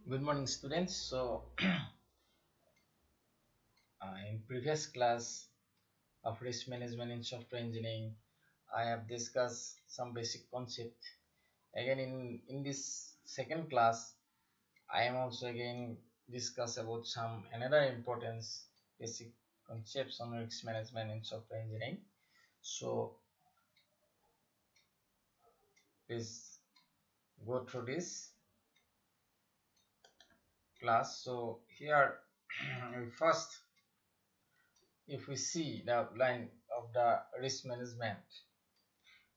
Good morning, students. In previous class of risk management in software engineering, I have discussed some basic concept. Again, in this second class, I am also again discuss about some another importance basic concepts on risk management in software engineering. So please go through this class. So here, first, if we see the outline of the risk management.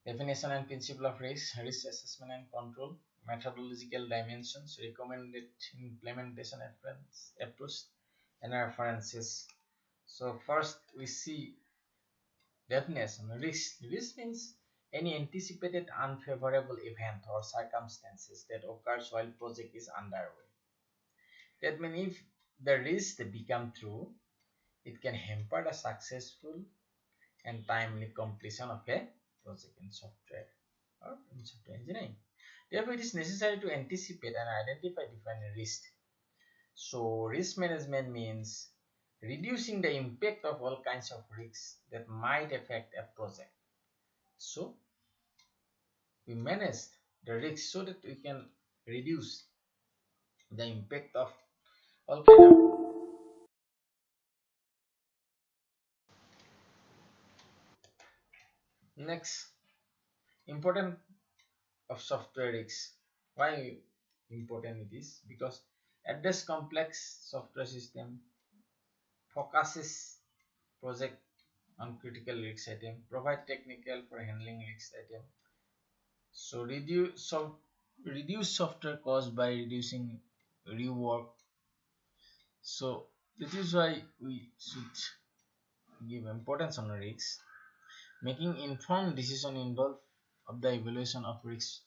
Definition and principle of risk, risk assessment and control, methodological dimensions, recommended implementation approach, and references. So first we see definition. Risk means any anticipated unfavorable event or circumstances that occurs while project is underway. That means if the risk become true, it can hamper the successful and timely completion of a project in software or in software engineering. Therefore, it is necessary to anticipate and identify different risks. So, risk management means reducing the impact of all kinds of risks that might affect a project. So, we manage the risks so that we can reduce the impact of all kinds of. Next, important of software risks. Why important it is? Because address complex software system, focuses project on critical risk item, provide technical for handling risk item. So reduce software cost by reducing rework. So this is why we should give importance on risks. Making informed decision involve of the evaluation of risk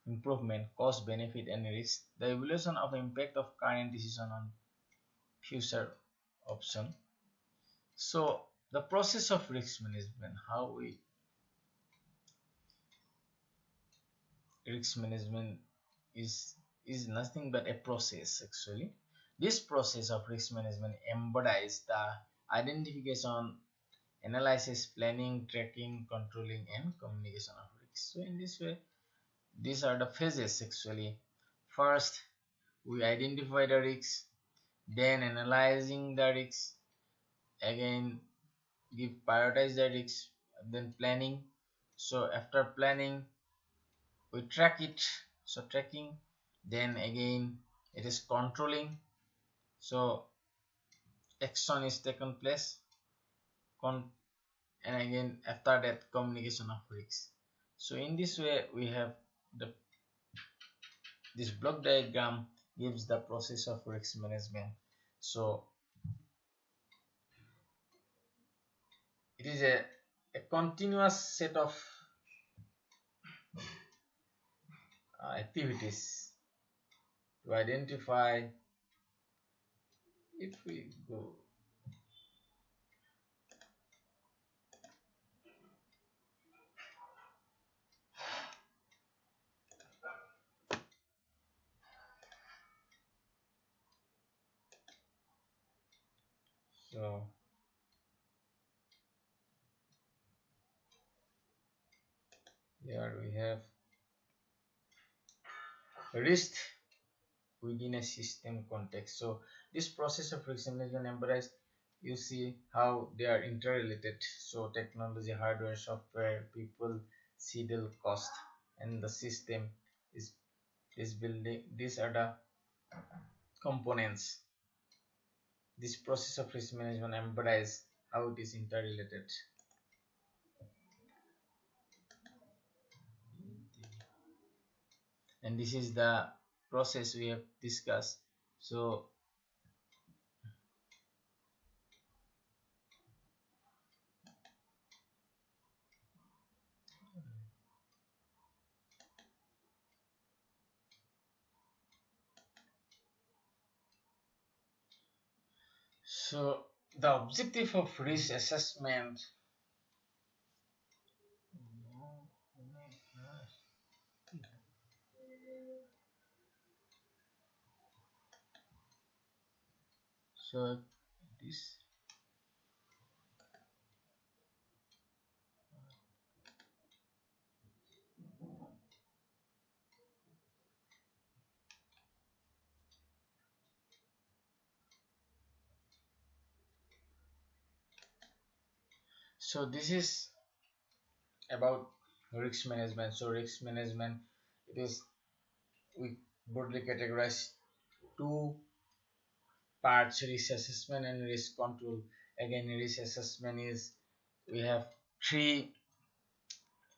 improvement, cost, benefit, and risk. The evaluation of impact of current decision on future option. So the process of risk management, how we risk management is nothing but a process actually. This process of risk management embodies the identification, analysis, planning, tracking, controlling, and communication of risks. So in this way, these are the phases actually. First, we identify the risks, then analyzing the risks, again give prioritize the risks, then planning. So after planning, we track it. So tracking, then again it is controlling. So action is taken place, and again after that communication of risks. So in this way we have the this block diagram gives the process of risk management. So it is a continuous set of activities to identify. If we go, so here we have risk within a system context. So this process of risk management embrace, you see how they are interrelated. So technology, hardware, software, people, schedule, cost, and the system is building. These are the components. This process of risk management embrace how it is interrelated. And this is the process we have discussed. So the objective of risk assessment, So this this is about risk management. So risk management, it is, we broadly categorize two parts: risk assessment and risk control. Again, risk assessment is, we have three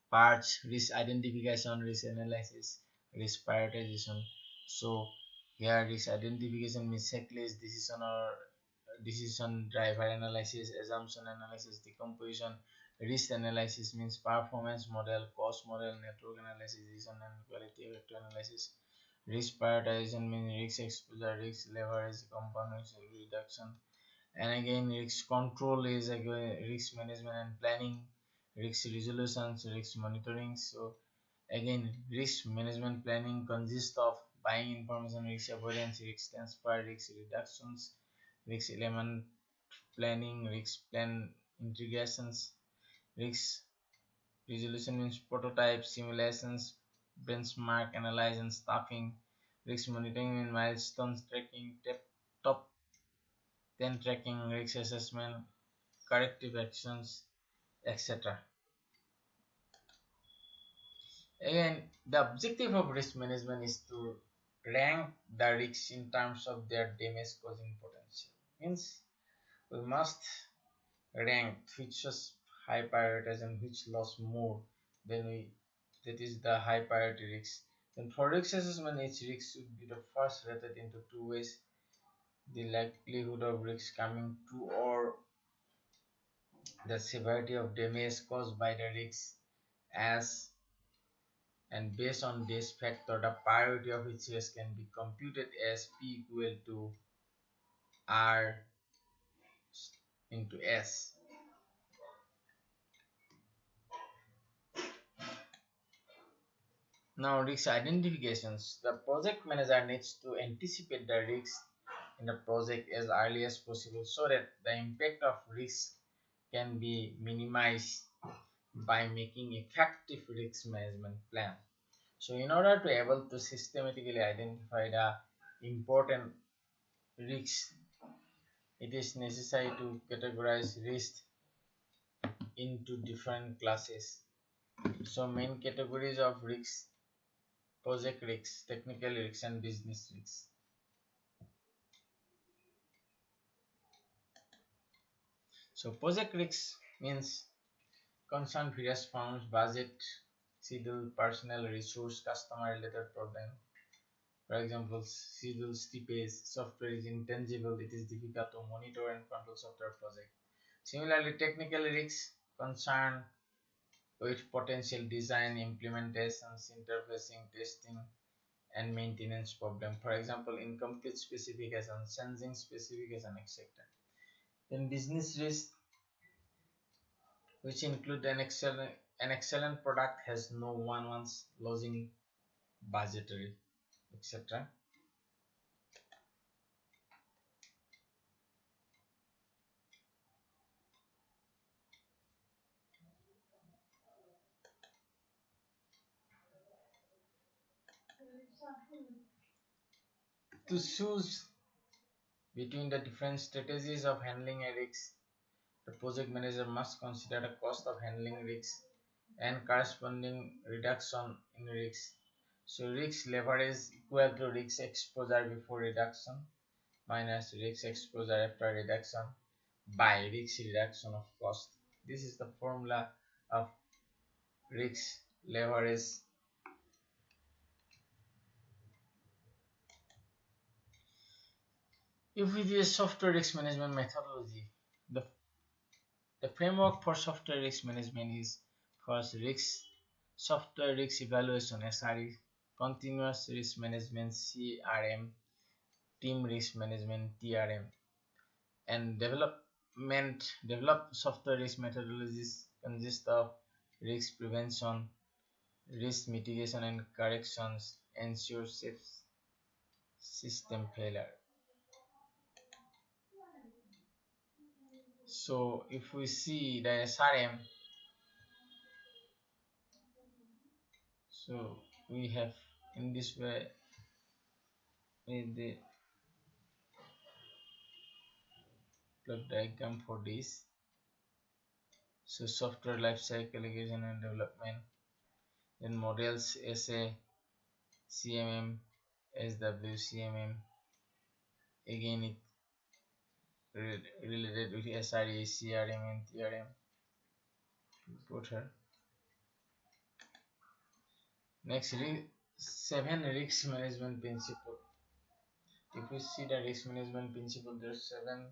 parts: risk identification, risk analysis, risk prioritization. So here risk identification means checklist, decision or decision driver analysis, assumption analysis, decomposition. Risk analysis means performance model, cost model, network analysis, decision and quality factor analysis. Risk prioritization means risk exposure, risk leverage, component reduction. And again, risk control is again risk management and planning, risk resolutions, risk monitoring. So again, risk management planning consists of buying information, risk avoidance, risk transfer, risk reductions, risk element planning, risk plan integrations. Risk resolution means prototype simulations, benchmark analyze and staffing. Risk monitoring means milestones tracking, top 10 tracking, risk assessment, corrective actions, etc. Again, the objective of risk management is to rank the risks in terms of their damage causing potential. Means we must rank which is high priority and which loss more than we, that is the high priority risks. Then for risk assessment, each risk should be the first rated into two ways: the likelihood of risk coming to, or the severity of damage caused by the risk, as, and based on this factor the priority of each risk can be computed as P equal to R into S. Now risk identifications. The project manager needs to anticipate the risks in the project as early as possible so that the impact of risk can be minimized by making effective risk management plan. So in order to able to systematically identify the important risks, it is necessary to categorize risk into different classes. So main categories of risks: project risks, technical risks, and business risks. So project risks means concern various firms, budget, schedule, personnel, resource, customer related problem. For example, schedule slippage, software is intangible, it is difficult to monitor and control software project. Similarly, technical risks concern with potential design, implementations, interfacing, testing, and maintenance problem. For example, incomplete specification, changing specification, etc. Then business risk, which include an excellent product has no one once losing budgetary, etc. To choose between the different strategies of handling a risk, the project manager must consider the cost of handling risks and corresponding reduction in risk. So risk leverage equal to risk exposure before reduction minus risk exposure after reduction by risk reduction of cost. This is the formula of risk leverage. If we do a software risk management methodology, the, the framework for software risk management is: first, risk software risk evaluation SRE, continuous risk management CRM, team risk management TRM, and develop software risk methodologies consist of risk prevention, risk mitigation and corrections, ensure safe system failure. So if we see the SRM, so we have in this way with the block diagram for this. So software lifecycle integration and development, then models SA, CMM, SW, CMM, again it related with SRE, CRM and TRM. Put her. Next, 7 risk management principle. If we see the risk management principle, there's 7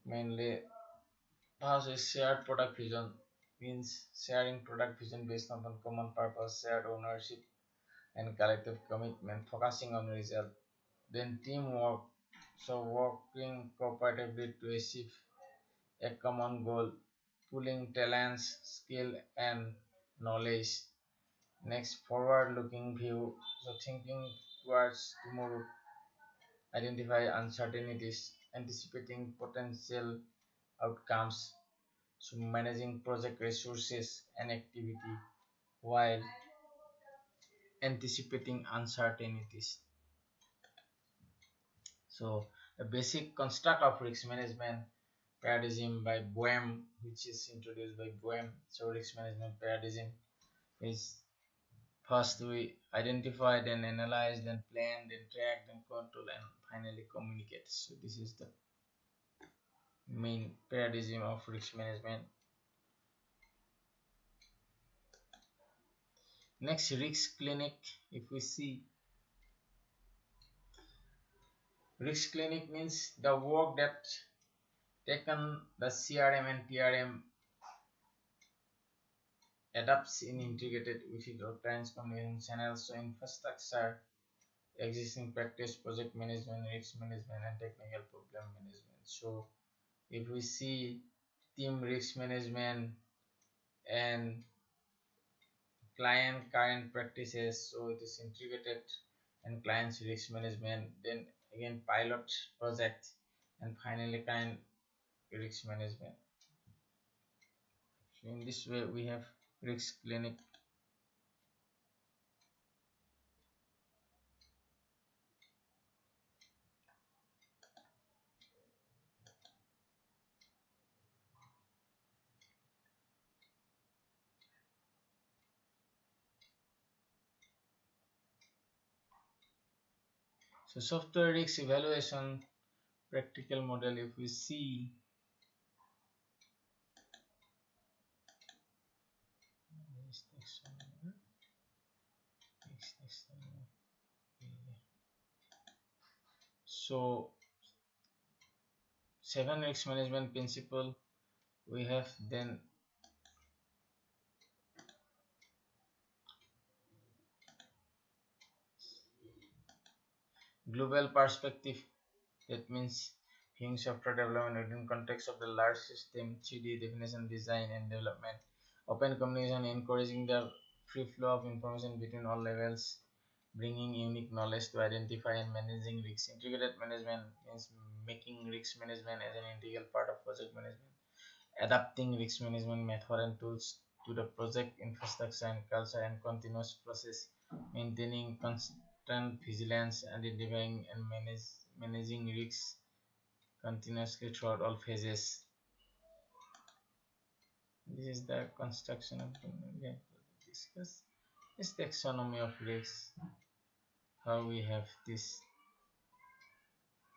mainly. First is shared product vision, means sharing product vision based on common purpose, shared ownership, and collective commitment, focusing on result. Then teamwork, so working cooperatively to achieve a common goal, pooling talents, skill, and knowledge. Next, forward-looking view, so thinking towards tomorrow, identify uncertainties, anticipating potential outcomes, so managing project resources and activity while anticipating uncertainties. So a basic construct of risk management paradigm by Boehm, which is introduced by Boehm. So risk management paradigm is first we identify, then analyze, then plan, then track, then control, and finally communicate. So this is the main paradigm of risk management. Next, risk clinic. If we see, risk clinic means the work that taken the CRM and TRM adapts in integrated with it or clients communication channels, so infrastructure, existing practice, project management, risk management, and technical problem management. So if we see team risk management and client current practices, so it is integrated, and clients risk management, then again pilot project, and finally client risk management. So in this way we have risk clinic. So software risk evaluation practical model, if we see, so 7 risk management principle we have, then global perspective, that means viewing software development within context of the large system, 3D definition, design and development, open communication, encouraging the free flow of information between all levels, bringing unique knowledge to identify and managing risks. Integrated management means making risk management as an integral part of project management, adapting risk management method and tools to the project infrastructure and culture and continuous process, maintaining constant vigilance, identifying and managing risks continuously throughout all phases. This is the construction of the, we have to discuss this taxonomy of risks, how we have this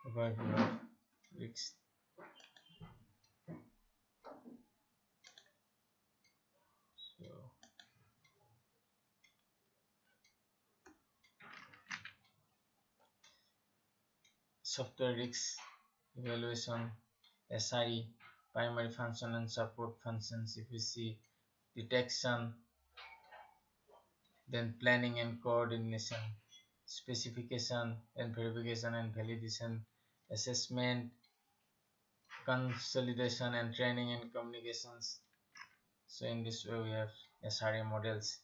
overview of risks. So software risks evaluation, SRE, primary function and support functions. If we see detection, then planning and coordination, specification and verification and validation, assessment, consolidation and training and communications. So in this way we have SRE models.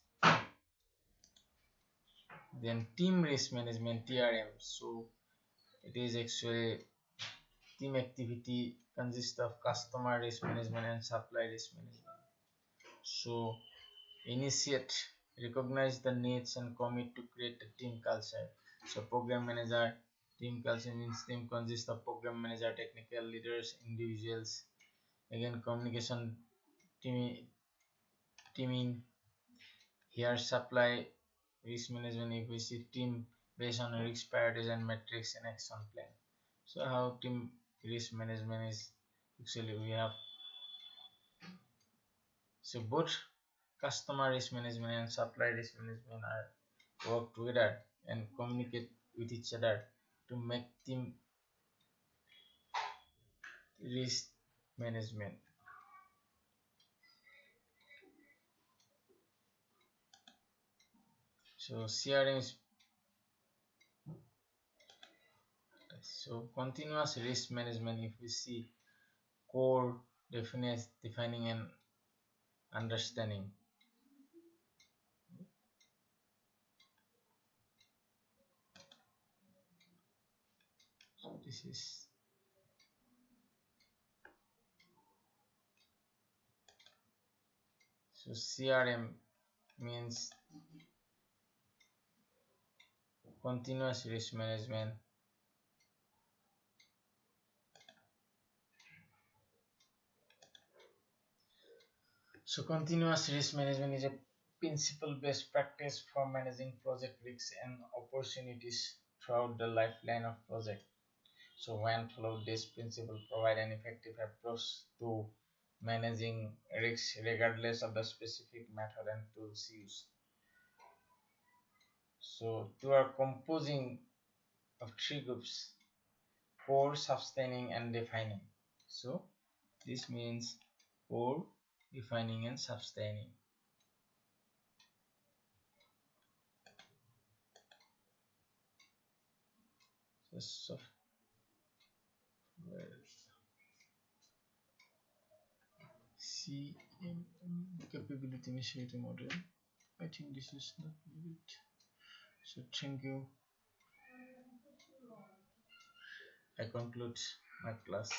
Then team risk management, TRM. So it is actually team activity consists of customer risk management and supply risk management. So initiate, recognize the needs and commit to create a team culture. So program manager, team culture means team consists of program manager, technical leaders, individuals. Again, communication teaming. Here supply risk management, if we see team based on risk priorities and metrics and action plan. So how team risk management is actually we have, so both customer risk management and supply risk management are work together and communicate with each other to make team risk management. So CRM is, so continuous risk management, if we see core, defining and understanding. So this is, so CRM means continuous risk management. So continuous risk management is a principle based practice for managing project risks and opportunities throughout the lifeline of project. So when followed, this principle provide an effective approach to managing risks regardless of the specific method and tools used. So two are composing of three groups: core, sustaining and defining. So this means core, defining and sustaining. So CMM, capability maturity model. I think this is not needed. So thank you. I conclude my class.